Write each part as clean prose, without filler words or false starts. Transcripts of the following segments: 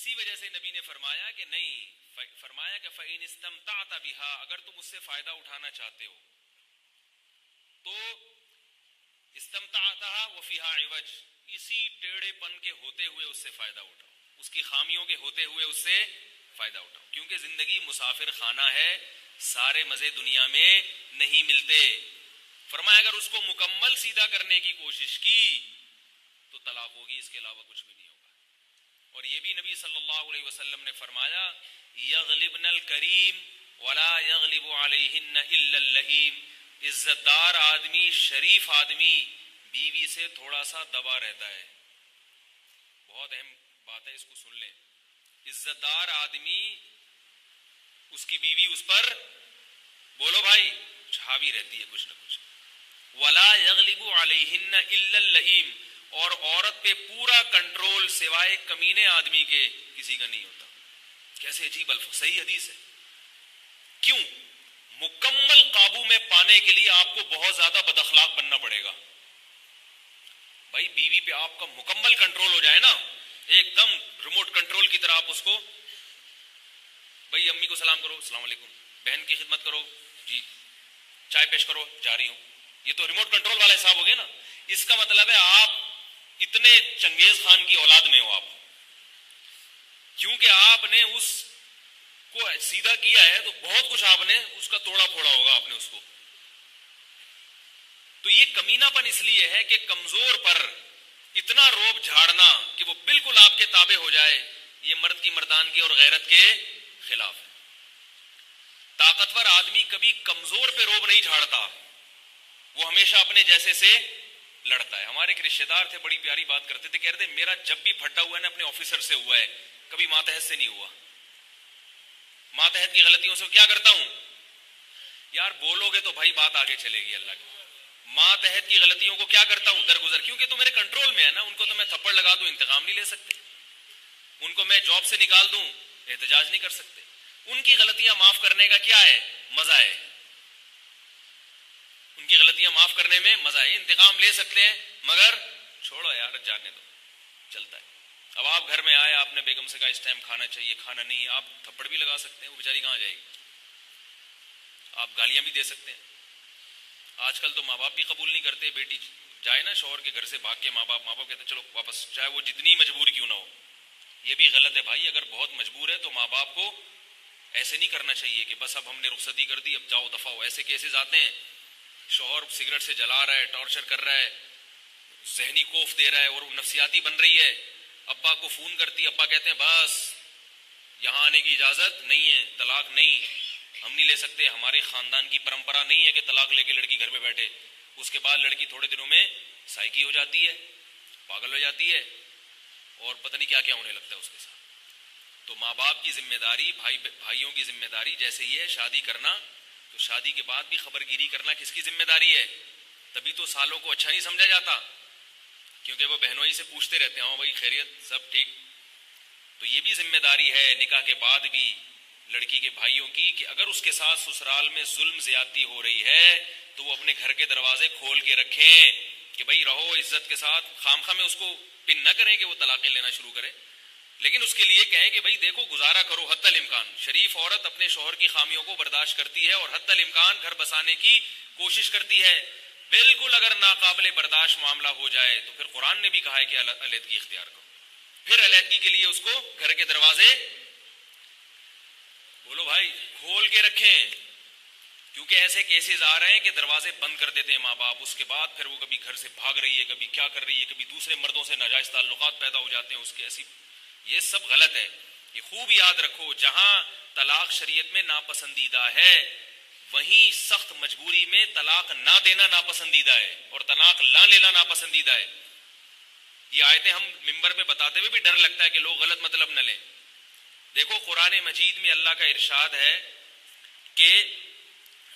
اسی وجہ سے نبی نے فرمایا کہ نہیں، فرمایا کہ فَإِنِ اسْتَمْتَعْتَ بِهَا، اگر تم اس سے فائدہ اٹھانا چاہتے ہو تو استمتعتها وفيها عوج، اسی ٹیڑھے پن کے ہوتے ہوئے اس سے فائدہ اٹھاؤ، اس کی خامیوں کے ہوتے ہوئے اس سے فائدہ اٹھاؤ، کیونکہ زندگی مسافر خانہ ہے، سارے مزے دنیا میں نہیں ملتے۔ فرمایا اگر اس کو مکمل سیدھا کرنے کی کوشش کی تو طلاق ہوگی، اس کے علاوہ کچھ بھی نہیں ہوگا۔ اور یہ بھی نبی صلی اللہ علیہ وسلم نے فرمایا یغلبن الکریم ولا یغلب علیہن الا اللئیم، عزت دار آدمی، شریف آدمی بیوی سے تھوڑا سا دبا رہتا ہے۔ بہت اہم بات ہے، اس کو سن لیں۔ عزت دار آدمی، اس کی بیوی اس پر، بولو بھائی، حاوی رہتی ہے کچھ نہ کچھ۔ ولا یغلب علیہن الا اللئیم، اور عورت پہ پورا کنٹرول سوائے کمینے آدمی کے کسی کا نہیں ہوتا۔ کیسے عجیب الفاظ، صحیح حدیث ہے۔ کیوں؟ مکمل قابو میں پانے کے لیے آپ کو بہت زیادہ بد اخلاق بننا پڑے گا۔ بھائی بیوی پہ آپ کا مکمل کنٹرول ہو جائے نا، ایک دم ریموٹ کنٹرول کی طرح، آپ اس کو، بھائی امی کو سلام کرو، السلام علیکم، بہن کی خدمت کرو، جی چائے پیش کرو، جا رہی ہوں، یہ تو ریموٹ کنٹرول والا حساب ہو گیا نا۔ اس کا مطلب ہے آپ اتنے چنگیز خان کی اولاد میں ہو آپ، کیونکہ آپ نے اس کو سیدھا کیا ہے تو بہت کچھ آپ نے اس کا توڑا پھوڑا ہوگا آپ نے اس کو۔ تو یہ کمینہ پن اس لیے ہے کہ کمزور پر اتنا روب جھاڑنا کہ وہ بالکل آپ کے تابع ہو جائے، یہ مرد کی مردانگی اور غیرت کے خلاف ہے۔ طاقتور آدمی کبھی کمزور پہ روب نہیں جھاڑتا، وہ ہمیشہ اپنے جیسے سے لڑتا ہے۔ ہمارے ایک رشتے دار تھے، بڑی پیاری بات کرتے تھے، کہتے ہیں میرا جب بھی پھٹا ہوا ہے نا اپنے آفیسر سے ہوا ہے، کبھی ماتحت سے نہیں ہوا۔ ماتحت کی غلطیوں سے کیا کرتا ہوں، یار بولو گے تو بھائی بات آگے چلے گی اللہ کی۔ ماتحت کی غلطیوں کو کیا کرتا ہوں، درگزر، کیونکہ تو میرے کنٹرول میں ہے نا، ان کو تو میں تھپڑ لگا دوں انتقام نہیں لے سکتے، ان کو میں جاب سے نکال دوں احتجاج نہیں کر سکتے۔ ان کی غلطیاں معاف کرنے کا کیا ہے، مزہ ہے، ان کی غلطیاں معاف کرنے میں مزہ ہے۔ انتقام لے سکتے ہیں مگر چھوڑو یار، جانے دو، چلتا ہے۔ اب آپ گھر میں آئے، آپ نے بیگم سے کہا اس ٹائم کھانا چاہیے، کھانا نہیں ہے، آپ تھپڑ بھی لگا سکتے ہیں، وہ بیچاری کہاں جائے گی، آپ گالیاں بھی دے سکتے ہیں۔ آج کل تو ماں باپ بھی قبول نہیں کرتے، بیٹی جائے نا شوہر کے گھر سے بھاگ کے، ماں باپ کہتے ہیں چلو واپس، چاہے وہ جتنی مجبور کیوں نہ ہو۔ یہ بھی غلط ہے بھائی، اگر بہت مجبور ہے تو ماں باپ کو ایسے نہیں کرنا چاہیے کہ بس اب ہم نے رخصتی کر دی، اب جاؤ دفعہ ہو۔ ایسے کیسز آتے ہیں، شوہر سگریٹ سے جلا رہا ہے، ٹارچر کر رہا ہے، ذہنی کوف دے رہا ہے اور وہ نفسیاتی بن رہی ہے، ابا کو فون کرتی، ابا کہتے ہیں بس یہاں آنے کی اجازت نہیں ہے، طلاق نہیں، ہم نہیں لے سکتے، ہمارے خاندان کی پرمپرا نہیں ہے کہ طلاق لے کے لڑکی گھر پہ بیٹھے۔ اس کے بعد لڑکی تھوڑے دنوں میں سائیکی ہو جاتی ہے، پاگل ہو جاتی ہے، اور پتہ نہیں کیا کیا ہونے لگتا ہے اس کے ساتھ۔ تو ماں باپ کی ذمہ داری، بھائیوں کی ذمہ داری جیسے یہ ہے شادی کرنا، تو شادی کے بعد بھی خبر گیری کرنا کس کی ذمہ داری ہے؟ تبھی تو سالوں کو اچھا نہیں سمجھا جاتا، کیونکہ وہ بہنوں ہی سے پوچھتے رہتے ہیں ہاں بھائی خیریت سب ٹھیک۔ تو یہ بھی ذمہ داری ہے نکاح کے بعد بھی لڑکی کے بھائیوں کی کہ اگر اس کے ساتھ سسرال میں ظلم زیادتی ہو رہی ہے تو وہ اپنے گھر کے دروازے کھول کے رکھیں کہ بھائی رہو عزت کے ساتھ، خامخواہ میں اس کو پن نہ کریں کہ وہ طلاقیں لینا شروع کرے، لیکن اس کے لیے کہیں کہ بھائی دیکھو گزارا کرو، حتی الامکان شریف عورت اپنے شوہر کی خامیوں کو برداشت کرتی ہے اور حتی الامکان گھر بسانے کی کوشش کرتی ہے۔ بالکل اگر ناقابل برداشت معاملہ ہو جائے تو پھر قرآن نے بھی کہا ہے کہ علیحدگی اختیار کرو، پھر علیحدگی کے لیے اس کو گھر کے دروازے بولو بھائی کھول کے رکھیں، کیونکہ ایسے کیسز آ رہے ہیں کہ دروازے بند کر دیتے ہیں ماں باپ، اس کے بعد پھر وہ کبھی گھر سے بھاگ رہی ہے، کبھی کیا کر رہی ہے، کبھی دوسرے مردوں سے ناجائز تعلقات پیدا ہو جاتے ہیں اس کے، ایسی، یہ سب غلط ہے۔ یہ خوب یاد رکھو، جہاں طلاق شریعت میں ناپسندیدہ ہے وہیں سخت مجبوری میں طلاق نہ دینا ناپسندیدہ ہے اور طلاق نہ لینا ناپسندیدہ ہے۔ یہ آیتیں ہم ممبر پہ بتاتے ہوئے بھی ڈر لگتا ہے کہ لوگ غلط مطلب نہ لیں۔ دیکھو قرآن مجید میں اللہ کا ارشاد ہے کہ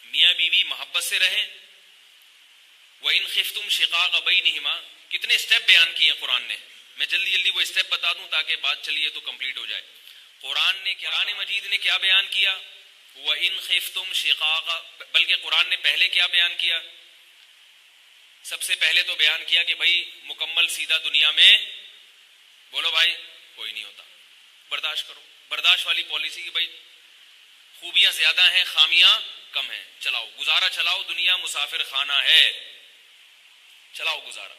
میاں بیوی محبت سے رہیں، وَإِنْ خِفْتُمْ شِقَاقَ بَيْنِهِمَا، کتنے سٹیپ بیان کیے ہیں قرآن نے، میں جلدی جلدی وہ سٹیپ بتا دوں تاکہ بات چلیے تو کمپلیٹ ہو جائے۔ قرآن مجید نے کیا بیان کیا، وَإِنْ خِفْتُمْ شِقَاقَ، بلکہ قرآن نے پہلے کیا بیان کیا، سب سے پہلے تو بیان کیا کہ بھائی مکمل سیدھا دنیا میں بولو بھائی کوئی نہیں ہوتا، برداشت کرو. برداشت والی پالیسی کہ بھائی خوبیاں زیادہ ہیں خامیاں کم ہیں, چلاؤ گزارا چلاؤ, دنیا مسافر خانہ ہے, چلاؤ گزارا.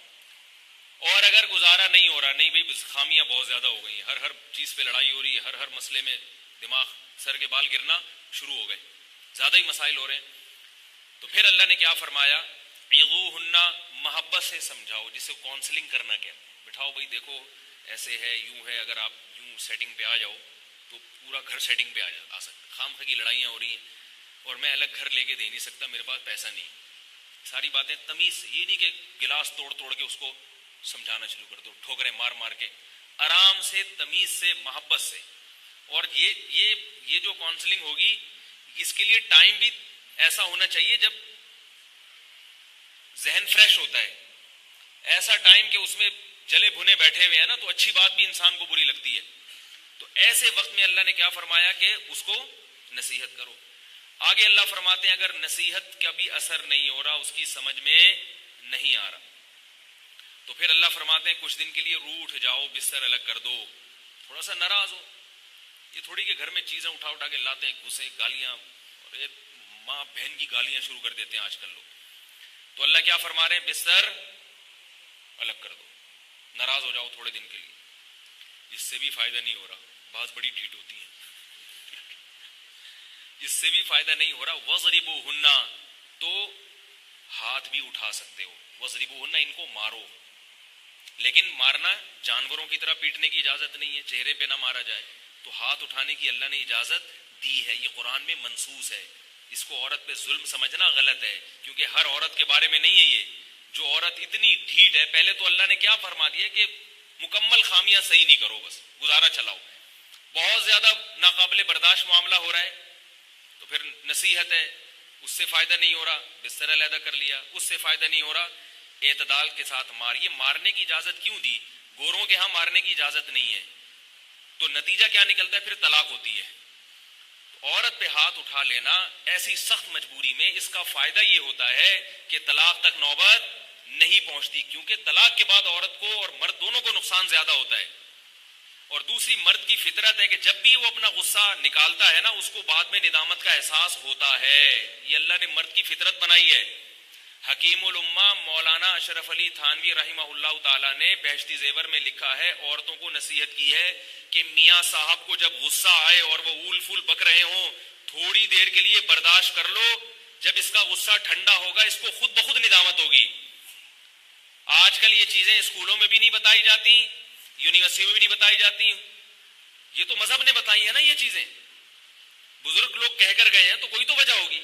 اور اگر گزارا نہیں ہو رہا, نہیں بھائی خامیاں بہت زیادہ ہو گئی ہیں, ہر چیز پہ لڑائی ہو رہی ہے, ہر مسئلے میں دماغ سر کے بال گرنا شروع ہو گئے, زیادہ ہی مسائل ہو رہے ہیں, تو پھر اللہ نے کیا فرمایا, عظوہن, محبت سے سمجھاؤ, جسے کاؤنسلنگ کرنا کیا, بٹھاؤ بھائی دیکھو ایسے ہے یوں ہے, اگر آپ یوں سیٹنگ پہ آ جاؤ تو پورا گھر سیٹنگ پہ آ سکتا. خام خواہ کی لڑائیاں ہو رہی ہیں اور میں الگ گھر لے کے دے نہیں سکتا, میرے پاس پیسہ نہیں. ساری باتیں تمیز سے, یہ نہیں کہ گلاس توڑ توڑ کے اس کو سمجھانا شروع کر دو, ٹھوکریں مار مار کے, آرام سے, تمیز سے, محبت سے. اور یہ جو کاؤنسلنگ ہوگی اس کے لیے ٹائم بھی ایسا ہونا چاہیے جب ذہن فریش ہوتا ہے, ایسا ٹائم کہ اس میں جلے بھنے بیٹھے ہوئے ہیں نا, تو اچھی بات بھی انسان کو بری لگتی ہے. تو ایسے وقت میں اللہ نے کیا فرمایا کہ اس کو نصیحت کرو. آگے اللہ فرماتے ہیں اگر نصیحت کا بھی اثر نہیں ہو رہا, اس کی سمجھ میں نہیں آ رہا, تو پھر اللہ فرماتے ہیں کچھ دن کے لیے روٹھ جاؤ, بستر الگ کر دو, تھوڑا سا ناراض ہو. یہ تھوڑی کہ گھر میں چیزیں اٹھا کے لاتے ہیں, گھسے گالیاں, اور یہ ماں بہن کی گالیاں شروع کر دیتے ہیں آج کل لوگ. تو اللہ کیا فرما رہے ہیں, بستر الگ کر دو, ناراض ہو جاؤ تھوڑے دن کے لیے. اس سے بھی فائدہ نہیں ہو رہا, بات بڑی ڈھیٹ ہوتی ہے, اس سے بھی فائدہ نہیں ہو رہا. وَضْرِبُوهُنَّ, تو ہاتھ بھی اٹھا سکتے ہو. وَضْرِبُوهُنَّ, ان کو مارو, لیکن مارنا جانوروں کی طرح پیٹنے کی اجازت نہیں ہے, چہرے پہ نہ مارا جائے. تو ہاتھ اٹھانے کی اللہ نے اجازت دی ہے, یہ قرآن میں منصوص ہے. اس کو عورت پہ ظلم سمجھنا غلط ہے, کیونکہ ہر عورت کے بارے میں نہیں ہے یہ. جو عورت اتنی ڈھیٹ ہے, پہلے تو اللہ نے کیا فرما دیا کہ مکمل خامیاں صحیح نہیں کرو, بس گزارا چلاؤ. بہت زیادہ ناقابل برداشت معاملہ ہو رہا ہے تو پھر نصیحت ہے, اس سے فائدہ نہیں ہو رہا, بستر علیحدہ کر لیا, اس سے فائدہ نہیں ہو رہا, اعتدال کے ساتھ ماریے. مارنے کی اجازت کیوں دی؟ گوروں کے ہاں مارنے کی اجازت نہیں ہے, تو نتیجہ کیا نکلتا ہے, پھر طلاق ہوتی ہے. عورت پہ ہاتھ اٹھا لینا ایسی سخت مجبوری میں, اس کا فائدہ یہ ہوتا ہے کہ طلاق تک نوبت نہیں پہنچتی, کیونکہ طلاق کے بعد عورت کو اور مرد دونوں کو نقصان زیادہ ہوتا ہے. اور دوسری, مرد کی فطرت ہے کہ جب بھی وہ اپنا غصہ نکالتا ہے نا, اس کو بعد میں ندامت کا احساس ہوتا ہے. یہ اللہ نے مرد کی فطرت بنائی ہے. حکیم الامہ مولانا اشرف علی تھانوی رحمہ اللہ تعالیٰ نے بہشتی زیور میں لکھا ہے, عورتوں کو نصیحت کی ہے کہ میاں صاحب کو جب غصہ آئے اور وہ اول فول بک رہے ہوں, تھوڑی دیر کے لیے برداشت کر لو, جب اس کا غصہ ٹھنڈا ہوگا اس کو خود بخود ندامت ہوگی. آج کل یہ چیزیں اسکولوں میں بھی نہیں بتائی جاتی, یونیورسٹی میں بھی نہیں بتائی جاتی, یہ تو مذہب نے بتائی ہے نا. یہ چیزیں بزرگ لوگ کہہ کر گئے ہیں, تو کوئی تو وجہ ہوگی.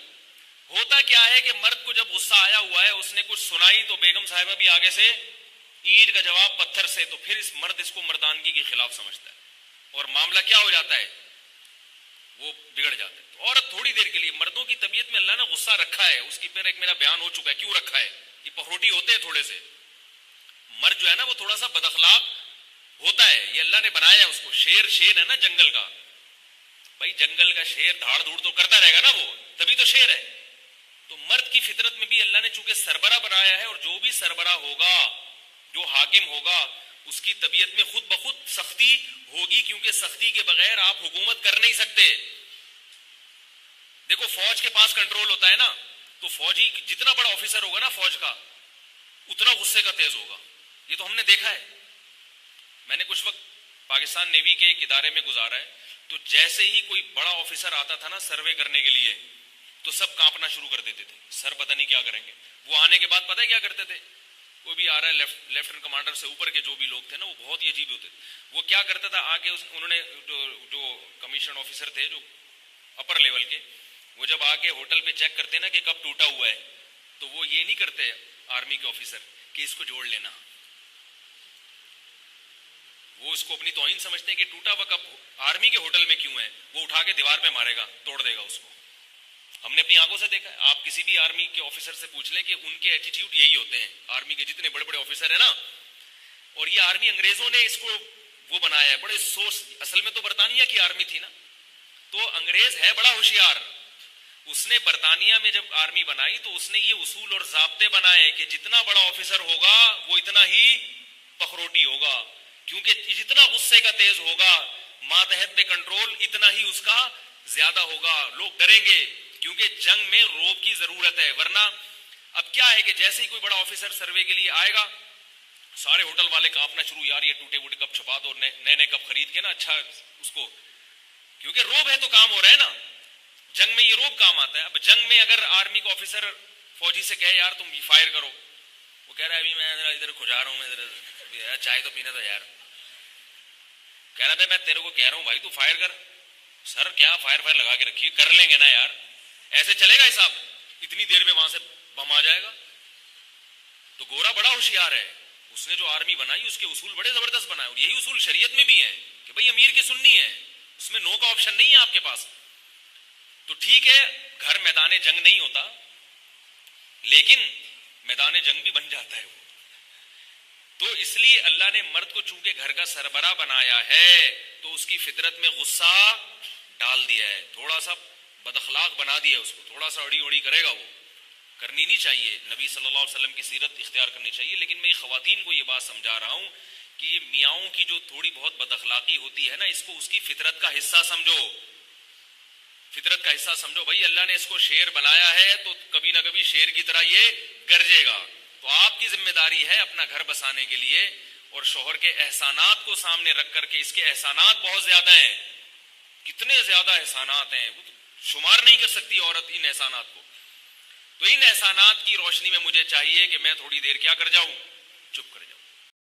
ہوتا کیا ہے کہ مرد کو جب غصہ آیا ہوا ہے, اس نے کچھ سنائی تو بیگم صاحبہ بھی آگے سے اینٹ کا جواب پتھر سے, تو پھر اس کو مردانگی کے خلاف سمجھتا ہے, اور معاملہ کیا ہو جاتا ہے, وہ بگڑ جاتا ہے. تو عورت تھوڑی دیر کے لیے, مردوں کی طبیعت میں اللہ نے غصہ رکھا ہے, اس کی پھر ایک میرا بیان ہو چکا ہے کیوں رکھا ہے. یہ پخروٹی ہوتے ہیں تھوڑے سے, مرد جو ہے نا وہ تھوڑا سا بد اخلاق ہوتا ہے, یہ اللہ نے بنایا ہے اس کو. شیر ہے نا جنگل کا, بھائی جنگل کا شیر دھاڑ دھوڑ تو کرتا رہے گا نا, وہ تبھی تو شیر ہے. تو مرد کی فطرت میں بھی اللہ نے چونکہ سربراہ بنایا ہے, اور جو بھی سربراہ ہوگا, جو حاکم ہوگا, اس کی طبیعت میں خود بخود سختی ہوگی, کیونکہ سختی کے بغیر آپ حکومت کر نہیں سکتے. دیکھو فوج کے پاس کنٹرول ہوتا ہے نا, تو فوجی جتنا بڑا آفیسر ہوگا نا فوج کا, اتنا غصے کا تیز ہوگا. یہ تو ہم نے دیکھا ہے. میں نے کچھ وقت پاکستان نیوی کے ایک ادارے میں گزارا ہے, تو جیسے ہی کوئی بڑا آفیسر آتا تھا نا سروے کرنے کے لیے, تو سب کانپنا شروع کر دیتے تھے, سر پتہ نہیں کیا کریں گے. وہ آنے کے بعد پتہ ہے کیا کرتے تھے, کوئی بھی آ رہا ہے لیفٹنٹ کمانڈر سے اوپر کے جو بھی لوگ تھے نا, وہ بہت ہی عجیب ہوتے تھے. وہ کیا کرتا تھا, آ کے انہوں نے جو کمیشن آفیسر تھے جو اپر لیول کے, وہ جب آ کے ہوٹل پہ چیک کرتے نا کہ کب ٹوٹا ہوا ہے, تو وہ یہ نہیں کرتے آرمی کے آفیسر کہ اس کو جوڑ لینا, وہ اس کو اپنی توہین سمجھتے ہیں کہ ٹوٹا ہوا کب آرمی کے ہوٹل میں کیوں ہے, وہ اٹھا کے دیوار پہ مارے گا, توڑ دے گا اس کو. ہم نے اپنی آنکھوں سے دیکھا ہے. آپ کسی بھی آرمی کے آفیسر سے پوچھ لیں کہ ان کے ایٹیٹیوڈ یہی ہوتے ہیں, آرمی کے جتنے بڑے بڑے آفیسر ہیں نا. اور یہ آرمی انگریزوں نے اس کو وہ بنایا ہے, بڑے سوچ, اصل میں تو برطانیہ کی آرمی تھی نا, تو انگریز ہے بڑا ہوشیار. اس نے برطانیہ میں جب آرمی بنائی تو اس نے یہ اصول اور ضابطے بنائے کہ جتنا بڑا آفیسر ہوگا وہ اتنا ہی پخروٹی ہوگا, کیونکہ جتنا غصے کا تیز ہوگا ماتحت پہ کنٹرول اتنا ہی اس کا زیادہ ہوگا. لوگ ڈریں گے کیونکہ جنگ میں روب کی ضرورت ہے. ورنہ اب کیا ہے کہ جیسے ہی کوئی بڑا آفیسر سروے کے لیے آئے گا, سارے ہوٹل والے کانپنا شروع, یار یہ ٹوٹے ووٹے کپ چھپا دو, نئے نئے کپ خرید کے نا اچھا اس کو, کیونکہ روب ہے تو کام ہو رہا ہے نا. جنگ میں یہ روب کام آتا ہے. اب جنگ میں اگر آرمی کو آفیسر فوجی سے کہے یار تم فائر کرو, وہ کہہ رہا ہے ابھی میں ادھر کھجا رہا ہوں, میں چائے تو پینا تھا یار, کہہ رہا میں تیرے کو کہہ رہا ہوں بھائی تو فائر کر. سر کیا فائر لگا کے رکھیے, کر لیں گے نا یار, ایسے چلے گا حساب, اتنی دیر میں وہاں سے بم آ جائے گا. تو گورا بڑا ہوشیار ہے, اس نے جو آرمی بنائی اس کے اصول بڑے زبردست بنائے, اور یہی اصول شریعت میں بھی ہیں کہ بھئی امیر کی سننی ہے, اس میں نو کا آپشن نہیں ہے آپ کے پاس. تو ٹھیک ہے گھر میدان جنگ نہیں ہوتا, لیکن میدان جنگ بھی بن جاتا ہے وہ. تو اس لیے اللہ نے مرد کو چونکہ گھر کا سربراہ بنایا ہے تو اس کی فطرت میں غصہ ڈال دیا ہے, تھوڑا سا بد اخلاق بنا دیا ہے اس کو, تھوڑا سا اڑی اڑی کرے گا, وہ کرنی نہیں چاہیے. نبی صلی اللہ علیہ وسلم کی سیرت اختیار کرنی چاہیے. لیکن میں خواتین کو یہ بات سمجھا رہا ہوں کہ یہ میاؤں کی جو تھوڑی بہت بد اخلاقی ہوتی ہے نا, اس کو اس کی فطرت کا حصہ سمجھو, فطرت کا حصہ سمجھو. بھائی اللہ نے اس کو شیر بنایا ہے تو کبھی نہ کبھی شیر کی طرح یہ گرجے گا. تو آپ کی ذمہ داری ہے اپنا گھر بسانے کے لیے, اور شوہر کے احسانات کو سامنے رکھ کر کے, اس کے احسانات بہت زیادہ ہیں, کتنے زیادہ احسانات ہیں, وہ تو شمار نہیں کر سکتی عورت ان احسانات کو. تو ان احسانات کی روشنی میں مجھے چاہیے کہ میں تھوڑی دیر کیا کر جاؤں, چپ کر جاؤں.